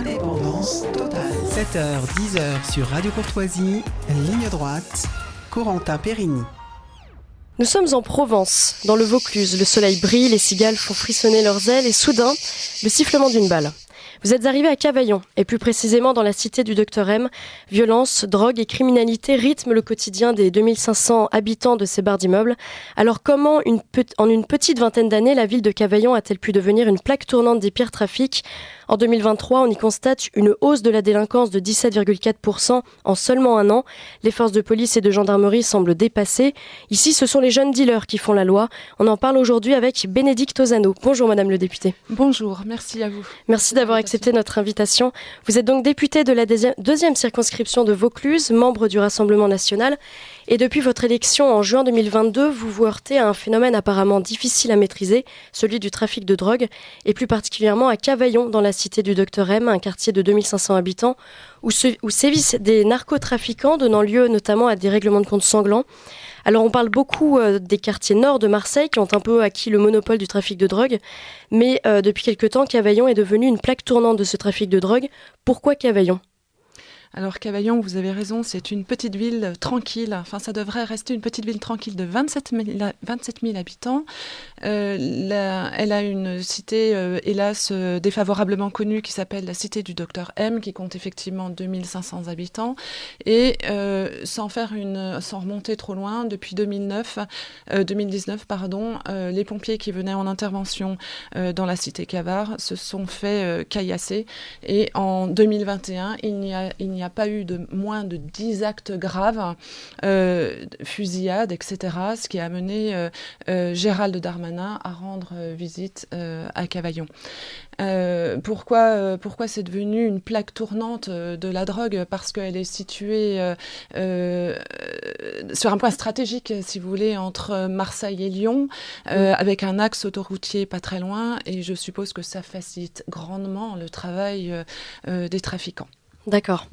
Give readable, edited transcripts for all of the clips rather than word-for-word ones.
Indépendance totale. 7h, 10h sur Radio Courtoisie, ligne droite, Corentin Périni. Nous sommes en Provence, dans le Vaucluse. Le soleil brille, les cigales font frissonner leurs ailes et soudain, le sifflement d'une balle. Vous êtes arrivé à Cavaillon, et plus précisément dans la cité du Dr M. Violence, drogue et criminalité rythment le quotidien des 2500 habitants de ces barres d'immeubles. Alors comment, en une petite vingtaine d'années, la ville de Cavaillon a-t-elle pu devenir une plaque tournante des pires trafics ? En 2023, on y constate une hausse de la délinquance de 17,4% en seulement un an. Les forces de police et de gendarmerie semblent dépassées. Ici, ce sont les jeunes dealers qui font la loi. On en parle aujourd'hui avec Bénédicte Ozano. Bonjour Madame le député. Bonjour, merci à vous. Merci d'avoir accepté notre invitation. Vous êtes donc députée de la deuxième circonscription de Vaucluse, membre du Rassemblement national. Et depuis votre élection en juin 2022, vous vous heurtez à un phénomène apparemment difficile à maîtriser, celui du trafic de drogue, et plus particulièrement à Cavaillon, dans la cité du Dr M, un quartier de 2500 habitants, où sévissent des narcotrafiquants, donnant lieu notamment à des règlements de compte sanglants. Alors on parle beaucoup des quartiers nord de Marseille, qui ont un peu acquis le monopole du trafic de drogue, mais depuis quelque temps, Cavaillon est devenu une plaque tournante de ce trafic de drogue. Pourquoi Cavaillon ? Alors Cavaillon, vous avez raison, c'est une petite ville tranquille. Enfin, ça devrait rester une petite ville tranquille de 27 000 habitants. Elle a une cité, hélas, défavorablement connue qui s'appelle la cité du Dr M, qui compte effectivement 2500 habitants. Et sans remonter trop loin, depuis 2019, les pompiers qui venaient en intervention dans la cité Cavard se sont fait caillasser. Et en 2021, il n'y a pas eu de moins de 10 actes graves, fusillades, etc., ce qui a amené Gérald Darmanin à rendre visite à Cavaillon. Pourquoi c'est devenu une plaque tournante de la drogue ? Parce qu'elle est située sur un point stratégique, si vous voulez, entre Marseille et Lyon, avec un axe autoroutier pas très loin, et je suppose que ça facilite grandement le travail des trafiquants. D'accord.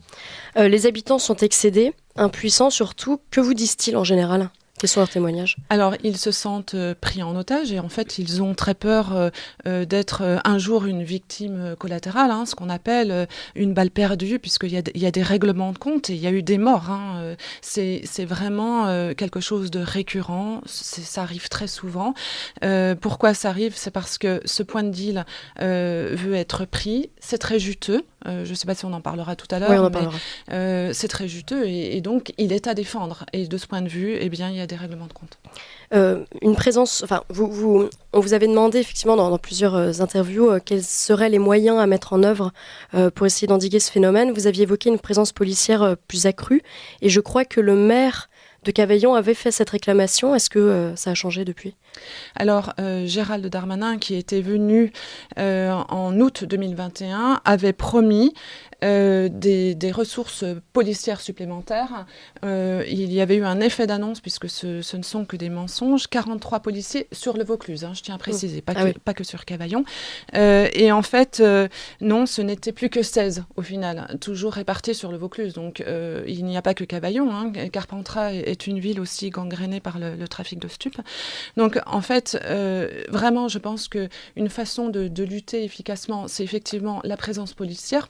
Les habitants sont excédés, impuissants surtout. Que vous disent-ils en général ? Quels sont leurs témoignages ? Alors, ils se sentent pris en otage et en fait, ils ont très peur d'être un jour une victime collatérale, ce qu'on appelle une balle perdue, puisqu'il y a des règlements de compte et il y a eu des morts. C'est vraiment quelque chose de récurrent, ça arrive très souvent. Pourquoi ça arrive ? C'est parce que ce point de deal veut être pris, c'est très juteux. Je ne sais pas si on en parlera tout à l'heure, oui, on en parlera. C'est très juteux et donc il est à défendre. Et de ce point de vue, eh bien, il y a des règlements de compte. Une présence, enfin, on vous avait demandé effectivement dans plusieurs interviews quels seraient les moyens à mettre en œuvre pour essayer d'endiguer ce phénomène. Vous aviez évoqué une présence policière plus accrue et je crois que le maire de Cavaillon avait fait cette réclamation. Est-ce que ça a changé depuis ? Alors, Gérald Darmanin, qui était venu en août 2021, avait promis des ressources policières supplémentaires. Il y avait eu un effet d'annonce, puisque ce ne sont que des mensonges. 43 policiers sur le Vaucluse, je tiens à préciser, pas que sur Cavaillon. Et en fait, non, ce n'était plus que 16 au final, toujours répartis sur le Vaucluse. Donc, il n'y a pas que Cavaillon. Carpentras est une ville aussi gangrénée par le trafic de stupes. Donc, en fait, vraiment, je pense qu'une façon de lutter efficacement, c'est effectivement la présence policière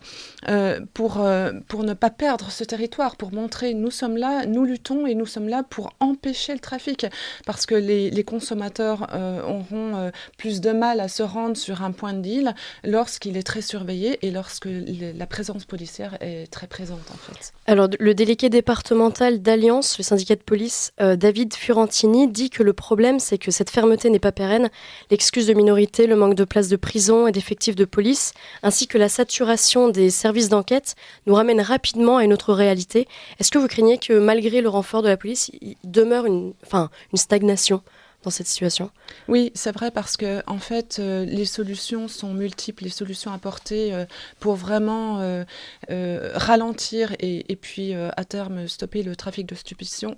pour ne pas perdre ce territoire, pour montrer nous sommes là, nous luttons et nous sommes là pour empêcher le trafic. Parce que les consommateurs auront plus de mal à se rendre sur un point de deal lorsqu'il est très surveillé et lorsque la présence policière est très présente, en fait. Alors, le délégué départemental d'Alliance, le syndicat de police, David Fiorentini, dit que le problème, c'est que cette fermeté n'est pas pérenne. L'excuse de minorité, le manque de places de prison et d'effectifs de police, ainsi que la saturation des services d'enquête, nous ramène rapidement à une autre réalité. Est-ce que vous craignez que, malgré le renfort de la police, il demeure une stagnation dans cette situation ? Oui, c'est vrai, parce que en fait, les solutions sont multiples, les solutions apportées pour vraiment ralentir et puis à terme stopper le trafic de stupéfiants,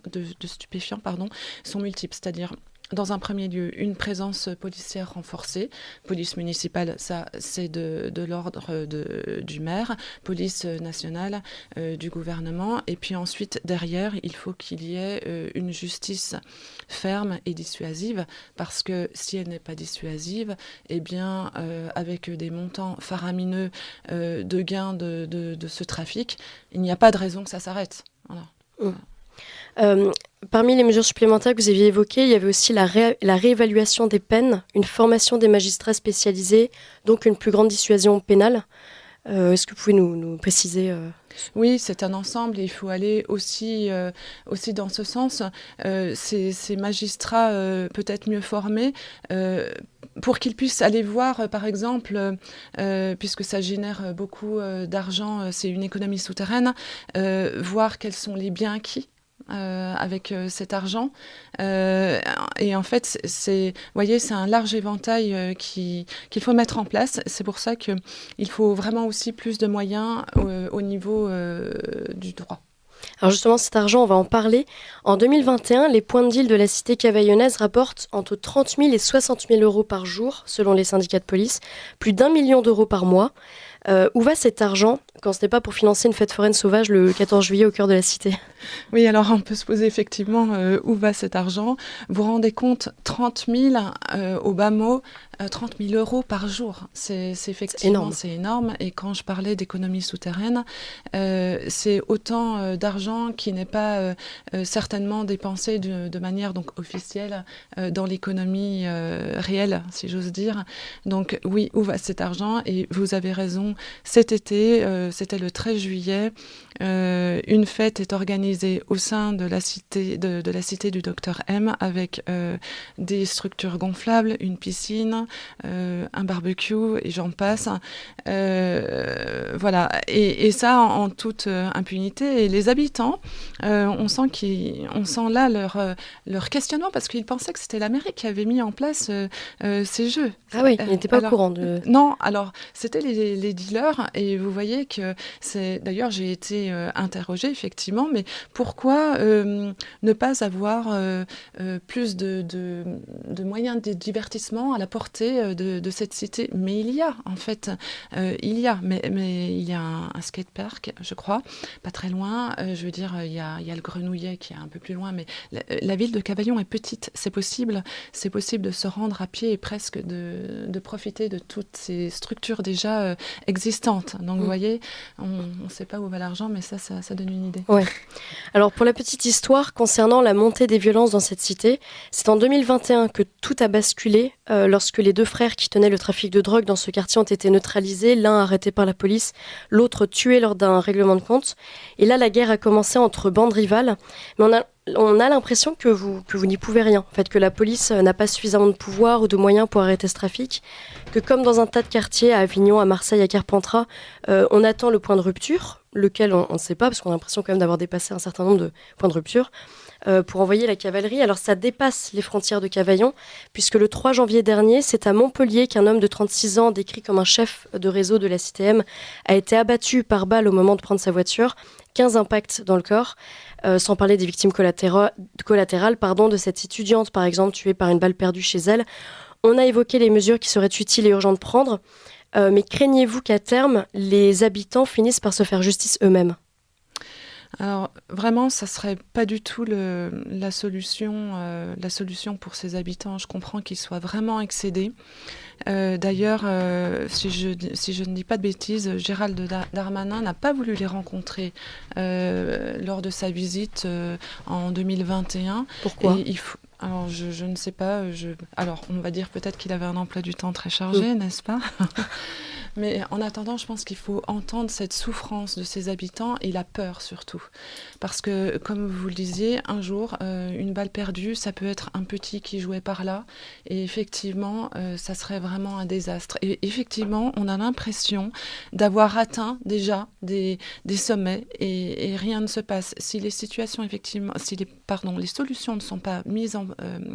sont multiples. C'est-à-dire dans un premier lieu, une présence policière renforcée. Police municipale, ça c'est de l'ordre du maire, police nationale du gouvernement. Et puis ensuite, derrière, il faut qu'il y ait une justice ferme et dissuasive, parce que si elle n'est pas dissuasive, eh bien, avec des montants faramineux de gains de ce trafic, il n'y a pas de raison que ça s'arrête. Voilà. Parmi les mesures supplémentaires que vous aviez évoquées, il y avait aussi la réévaluation des peines, une formation des magistrats spécialisés, donc une plus grande dissuasion pénale. Est-ce que vous pouvez nous préciser Oui, c'est un ensemble et il faut aller aussi dans ce sens. Ces magistrats peut-être mieux formés, pour qu'ils puissent aller voir, par exemple, puisque ça génère beaucoup d'argent, c'est une économie souterraine, voir quels sont les biens acquis avec cet argent. Et en fait, c'est un large éventail qu'il faut mettre en place. C'est pour ça qu'il faut vraiment aussi plus de moyens au niveau du droit. Alors justement, cet argent, on va en parler. En 2021, les points de deal de la cité cavaillonnaise rapportent entre 30 000 et 60 000 euros par jour, selon les syndicats de police, plus d'1 million d'euros par mois. Où va cet argent quand ce n'est pas pour financer une fête foraine sauvage le 14 juillet au cœur de la cité? Oui, alors on peut se poser effectivement où va cet argent. Vous vous rendez compte, 30 000 au bas mot, 30 000 euros par jour. C'est effectivement c'est énorme. Et quand je parlais d'économie souterraine, c'est autant d'argent qui n'est pas certainement dépensé de manière donc officielle dans l'économie réelle, si j'ose dire. Donc oui, où va cet argent? Et vous avez raison, cet été, c'était le 13 juillet, une fête est organisée au sein de la cité, de la cité du Docteur M, avec des structures gonflables, une piscine, un barbecue et j'en passe. Voilà. Et ça en toute impunité. Et les habitants, on sent là leur questionnement, parce qu'ils pensaient que c'était la mairie qui avait mis en place ces jeux. Ah oui, ils n'étaient pas au courant de... Non, alors c'était les dealers, et vous voyez que d'ailleurs j'ai été interrogée effectivement, mais pourquoi ne pas avoir plus de moyens de divertissement à la portée de cette cité? Mais il y a en fait, mais il y a un skatepark, je crois, pas très loin. Je veux dire, il y a le Grenouillet qui est un peu plus loin, mais la ville de Cavaillon est petite. C'est possible de se rendre à pied et presque de profiter de toutes ces structures déjà existantes. Donc vous voyez, on ne sait pas où va l'argent, mais ça donne une idée. Ouais. Alors pour la petite histoire concernant la montée des violences dans cette cité, c'est en 2021 que tout a basculé lorsque les deux frères qui tenaient le trafic de drogue dans ce quartier ont été neutralisés, l'un arrêté par la police, l'autre tué lors d'un règlement de compte. Et là, la guerre a commencé entre bandes rivales, mais on a l'impression que vous n'y pouvez rien. En fait, que la police n'a pas suffisamment de pouvoir ou de moyens pour arrêter ce trafic. Que comme dans un tas de quartiers, à Avignon, à Marseille, à Carpentras, on attend le point de rupture, lequel on ne sait pas, parce qu'on a l'impression quand même d'avoir dépassé un certain nombre de points de rupture, pour envoyer la cavalerie. Alors ça dépasse les frontières de Cavaillon, puisque le 3 janvier dernier, c'est à Montpellier qu'un homme de 36 ans, décrit comme un chef de réseau de la CTM, a été abattu par balle au moment de prendre sa voiture. 15 impacts dans le corps, sans parler des victimes collatérales de cette étudiante, par exemple, tuée par une balle perdue chez elle. On a évoqué les mesures qui seraient utiles et urgentes de prendre, mais craignez-vous qu'à terme, les habitants finissent par se faire justice eux-mêmes ? Alors vraiment, ça serait pas du tout la solution pour ces habitants. Je comprends qu'ils soient vraiment excédés. D'ailleurs, si je ne dis pas de bêtises, Gérald Darmanin n'a pas voulu les rencontrer lors de sa visite en 2021. Pourquoi ? Alors, je ne sais pas. Alors, on va dire peut-être qu'il avait un emploi du temps très chargé, n'est-ce pas ? Mais en attendant, je pense qu'il faut entendre cette souffrance de ces habitants et la peur surtout. Parce que, comme vous le disiez, un jour, une balle perdue, ça peut être un petit qui jouait par là. Et effectivement, ça serait vraiment un désastre. Et effectivement, on a l'impression d'avoir atteint déjà des sommets et rien ne se passe. Si les situations, effectivement, les solutions ne sont pas mises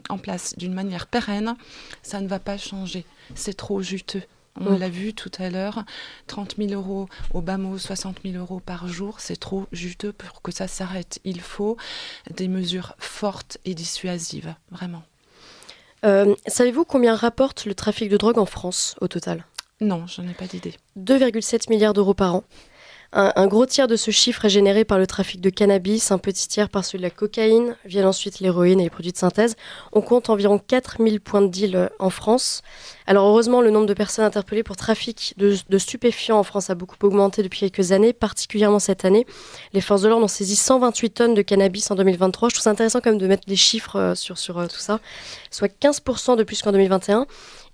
en place d'une manière pérenne, ça ne va pas changer. C'est trop juteux. On l'a vu tout à l'heure, 30 000 euros au bas mot, 60 000 euros par jour, c'est trop juteux pour que ça s'arrête. Il faut des mesures fortes et dissuasives, vraiment. Savez-vous combien rapporte le trafic de drogue en France au total ? Non, je n'ai pas d'idée. 2,7 milliards d'euros par an. Un gros tiers de ce chiffre est généré par le trafic de cannabis, un petit tiers par celui de la cocaïne, viennent ensuite l'héroïne et les produits de synthèse. On compte environ 4000 points de deal en France. Alors heureusement, le nombre de personnes interpellées pour trafic de stupéfiants en France a beaucoup augmenté depuis quelques années, particulièrement cette année. Les forces de l'ordre ont saisi 128 tonnes de cannabis en 2023. Je trouve ça intéressant quand même de mettre des chiffres sur tout ça, soit 15% de plus qu'en 2021.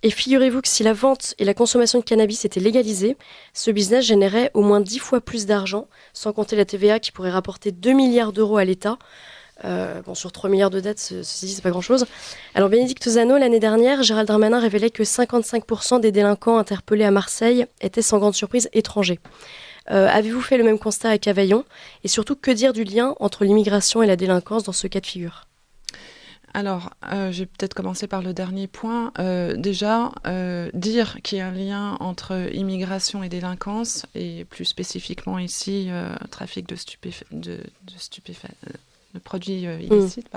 Et figurez-vous que si la vente et la consommation de cannabis étaient légalisées, ce business générait au moins 10 fois plus d'argent, sans compter la TVA qui pourrait rapporter 2 milliards d'euros à l'État. Sur 3 milliards de dettes, ceci dit, c'est pas grand-chose. Alors, Bénédicte Zano, l'année dernière, Gérald Darmanin révélait que 55% des délinquants interpellés à Marseille étaient sans grande surprise étrangers. Avez-vous fait le même constat à Cavaillon ? Et surtout, que dire du lien entre l'immigration et la délinquance dans ce cas de figure ? Alors, je vais peut-être commencer par le dernier point. Déjà, dire qu'il y a un lien entre immigration et délinquance, et plus spécifiquement ici, trafic de produits illicites,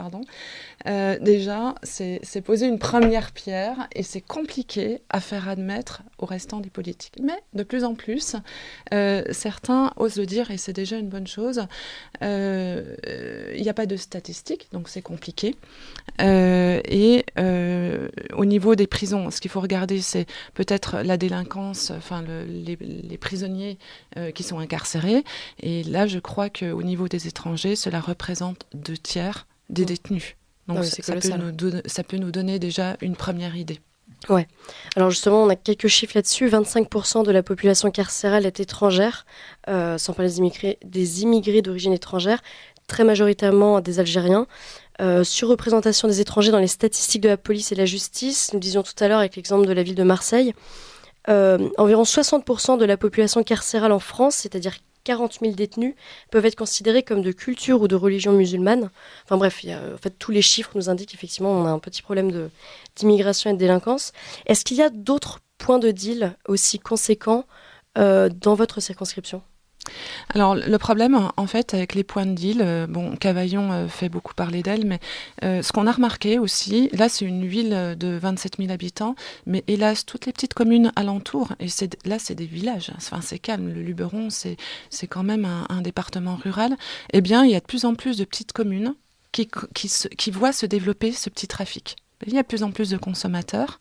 déjà, c'est poser une première pierre et c'est compliqué à faire admettre au restant des politiques. Mais de plus en plus, certains osent le dire et c'est déjà une bonne chose. Il n'y a pas de statistiques, donc c'est compliqué. Au niveau des prisons, ce qu'il faut regarder, c'est peut-être la délinquance, les prisonniers qui sont incarcérés. Et là, je crois qu'au niveau des étrangers, cela représente 2 tiers des détenus. Donc ça peut nous donner déjà une première idée. Ouais. Alors justement, on a quelques chiffres là-dessus. 25% de la population carcérale est étrangère, sans parler des immigrés d'origine étrangère, très majoritairement des Algériens. Surreprésentation des étrangers dans les statistiques de la police et de la justice. Nous disions tout à l'heure avec l'exemple de la ville de Marseille. Environ 60% de la population carcérale en France, c'est-à-dire 40 000 détenus, peuvent être considérés comme de culture ou de religion musulmane. Enfin bref, tous les chiffres nous indiquent effectivement qu'on a un petit problème d'immigration et de délinquance. Est-ce qu'il y a d'autres points de deal aussi conséquents dans votre circonscription ? Alors, le problème, en fait, avec les points de deal, Cavaillon fait beaucoup parler d'elle, mais ce qu'on a remarqué aussi, là, c'est une ville de 27 000 habitants, mais hélas, toutes les petites communes alentours, et c'est des villages, enfin, c'est calme, le Luberon, c'est quand même un département rural, eh bien, il y a de plus en plus de petites communes qui voient se développer ce petit trafic. Il y a de plus en plus de consommateurs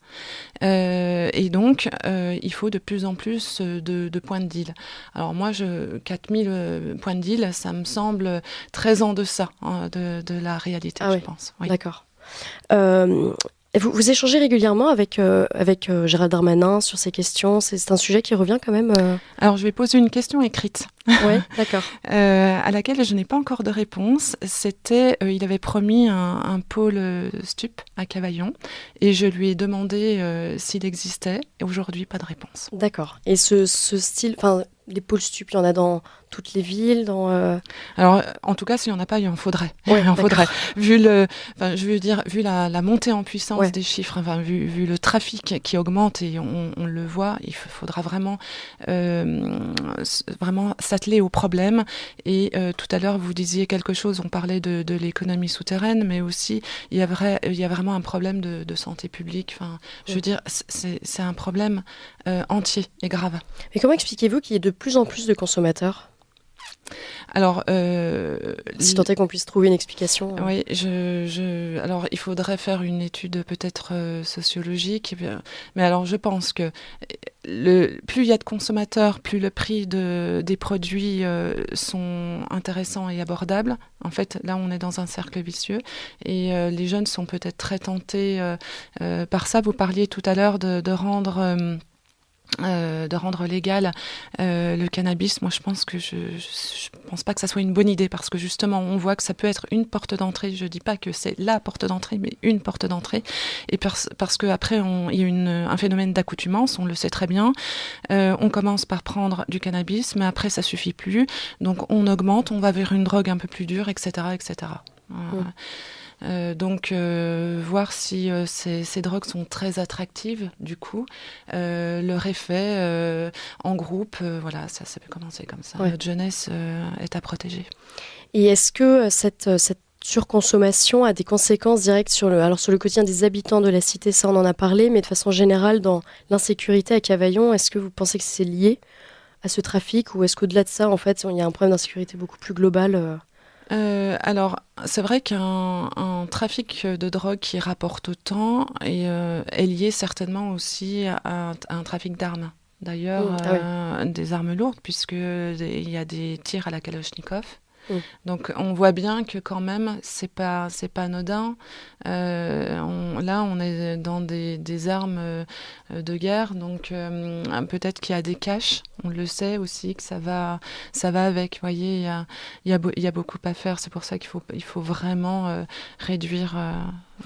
et donc il faut de plus en plus de points de deal. Alors moi, 4000 points de deal, ça me semble très en deçà de la réalité, je pense. Oui. D'accord. Vous échangez régulièrement avec Gérald Darmanin sur ces questions. C'est un sujet qui revient quand même. Alors, je vais poser une question écrite. Oui, d'accord. À laquelle je n'ai pas encore de réponse. C'était, il avait promis un pôle stup à Cavaillon et je lui ai demandé s'il existait. Et aujourd'hui, pas de réponse. D'accord. Et ce style, les pôles stup, il y en a dans toutes les villes, Alors, en tout cas, s'il n'y en a pas, il en faudrait. Oui, il en faudrait. Vu la montée en puissance des chiffres, vu le trafic qui augmente et on le voit, il faudra vraiment s'atteler au problème. Et tout à l'heure, vous disiez quelque chose, on parlait de l'économie souterraine, mais aussi, il y a vraiment un problème de santé publique. Je veux dire, c'est un problème entier et grave. Mais comment expliquez-vous qu'il y ait de plus en plus de consommateurs ? Alors, si tant est qu'on puisse trouver une explication. Oui, alors il faudrait faire une étude peut-être sociologique, mais alors je pense que plus il y a de consommateurs, plus le prix des produits sont intéressants et abordables. En fait, là, on est dans un cercle vicieux et les jeunes sont peut-être très tentés par ça. Vous parliez tout à l'heure de rendre légal le cannabis. Moi, je pense que je pense pas que ça soit une bonne idée parce que justement, on voit que ça peut être une porte d'entrée. Je dis pas que c'est la porte d'entrée, mais une porte d'entrée. Et parce que après, il y a un phénomène d'accoutumance, on le sait très bien. On commence par prendre du cannabis, mais après, ça suffit plus. Donc, on augmente, on va vers une drogue un peu plus dure, etc., etc. Donc, voir si ces drogues sont très attractives, du coup, leur effet en groupe, ça peut commencer comme ça. Ouais. Notre jeunesse est à protéger. Et est-ce que cette surconsommation a des conséquences directes sur le quotidien des habitants de la cité, ça on en a parlé, mais de façon générale dans l'insécurité à Cavaillon, est-ce que vous pensez que c'est lié à ce trafic ou est-ce qu'au-delà de ça, en fait, il y a un problème d'insécurité beaucoup plus global Alors, c'est vrai qu'un trafic de drogue qui rapporte autant est lié certainement aussi à un trafic d'armes. D'ailleurs, des armes lourdes, puisqu'il y a des tirs à la Kalachnikov. Donc on voit bien que quand même c'est pas anodin. Là on est dans des armes de guerre, donc peut-être qu'il y a des caches. On le sait aussi que ça va avec. Vous voyez, il y a beaucoup à faire. C'est pour ça qu'il faut vraiment réduire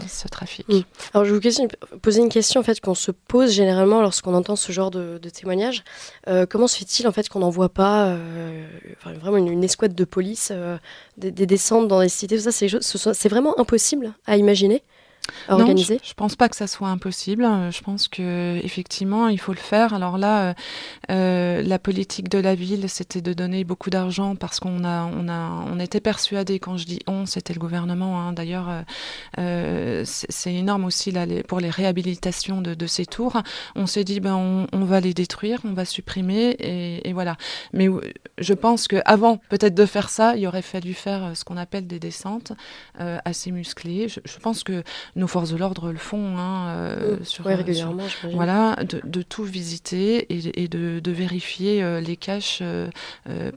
ce trafic. Alors je vais vous poser une question en fait qu'on se pose généralement lorsqu'on entend ce genre de témoignages. Comment se fait-il en fait qu'on n'en voit pas vraiment une escouade de police, des descentes dans les cités, tout ça, c'est vraiment impossible à imaginer, à organiser? Non, je pense pas que ça soit impossible. Je pense que effectivement il faut le faire. Alors là, la politique de la ville, c'était de donner beaucoup d'argent parce on était persuadés, quand je dis on, c'était le gouvernement. Hein, d'ailleurs, c'est énorme aussi là pour les réhabilitations de ces tours. On s'est dit on va les détruire, on va supprimer et voilà. Mais je pense que avant peut-être de faire ça, il aurait fallu faire ce qu'on appelle des descentes assez musclées. Je pense que nos forces de l'ordre le font régulièrement. Voilà, de tout visiter et de vérifier les caches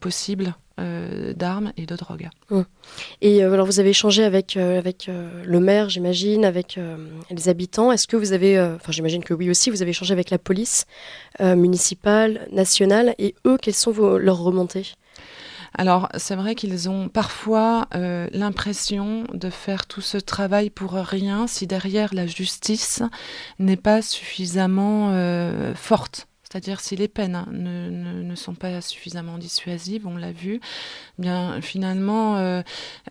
possibles d'armes et de drogue. Et alors vous avez échangé avec le maire, j'imagine, avec les habitants. Est-ce que vous avez, j'imagine que oui aussi, vous avez échangé avec la police municipale, nationale, et eux, quelles sont leurs remontées ? Alors, c'est vrai qu'ils ont parfois l'impression de faire tout ce travail pour rien si derrière la justice n'est pas suffisamment forte. C'est-à-dire si les peines ne sont pas suffisamment dissuasives, on l'a vu, bien finalement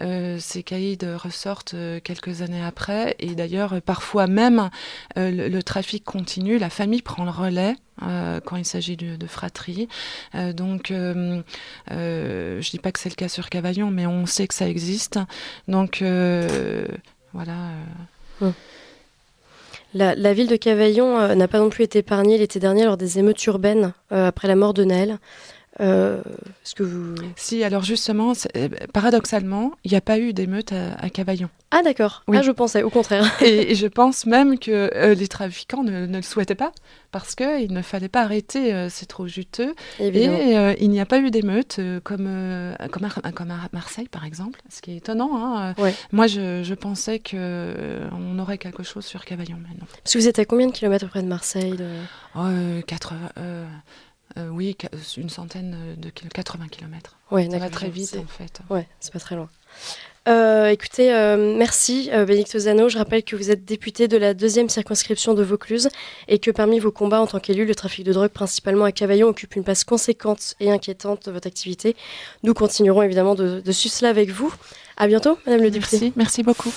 ces caïds ressortent quelques années après. Et d'ailleurs, parfois même, le trafic continue, la famille prend le relais. Quand il s'agit de fratrie. Donc, je dis pas que c'est le cas sur Cavaillon, mais on sait que ça existe. Donc, voilà. La ville de Cavaillon n'a pas non plus été épargnée l'été dernier lors des émeutes urbaines après la mort de Naël. Est-ce que vous... Si, alors justement, paradoxalement, il n'y a pas eu d'émeute à Cavaillon. Ah d'accord, oui. Je pensais au contraire. Et je pense même que les trafiquants ne le souhaitaient pas, parce qu'il ne fallait pas arrêter, c'est trop juteux. Évidemment. Et il n'y a pas eu d'émeute comme à Marseille, par exemple, ce qui est étonnant. Hein. Ouais. Moi, je pensais qu'on aurait quelque chose sur Cavaillon, mais non. Parce que vous êtes à combien de kilomètres près de Marseille oui, une centaine de 80 km. Ouais, ça va très vite, en fait. Ouais, c'est pas très loin. Écoutez, merci Bénédicte Ozano. Je rappelle que vous êtes députée de la 2e circonscription de Vaucluse et que parmi vos combats en tant qu'élu, le trafic de drogue, principalement à Cavaillon, occupe une place conséquente et inquiétante de votre activité. Nous continuerons évidemment de suivre cela avec vous. À bientôt, Madame le députée. Merci beaucoup.